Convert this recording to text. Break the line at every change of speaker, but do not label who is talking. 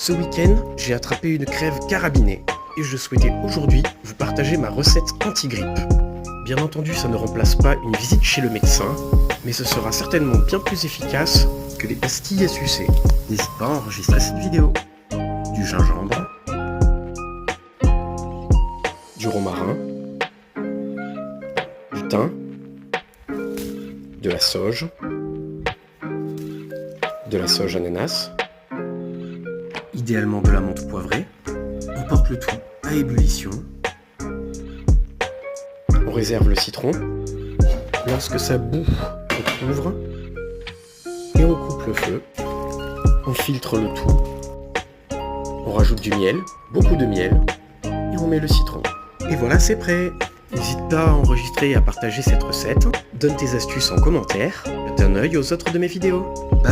Ce week-end, j'ai attrapé une crève carabinée et je souhaitais aujourd'hui vous partager ma recette anti-grippe. Bien entendu, ça ne remplace pas une visite chez le médecin, mais ce sera certainement bien plus efficace que les pastilles à sucer. N'hésite pas à enregistrer cette vidéo. Du gingembre, du romarin, du thym, de la sauge ananas, idéalement de la menthe poivrée. On porte le tout à ébullition. On réserve le citron. Lorsque ça bout, on couvre et on coupe le feu. On filtre le tout. On rajoute du miel, beaucoup de miel, et on met le citron. Et voilà, c'est prêt. N'hésite pas à enregistrer et à partager cette recette. Donne tes astuces en commentaire. Jette un œil aux autres de mes vidéos. Bye bye.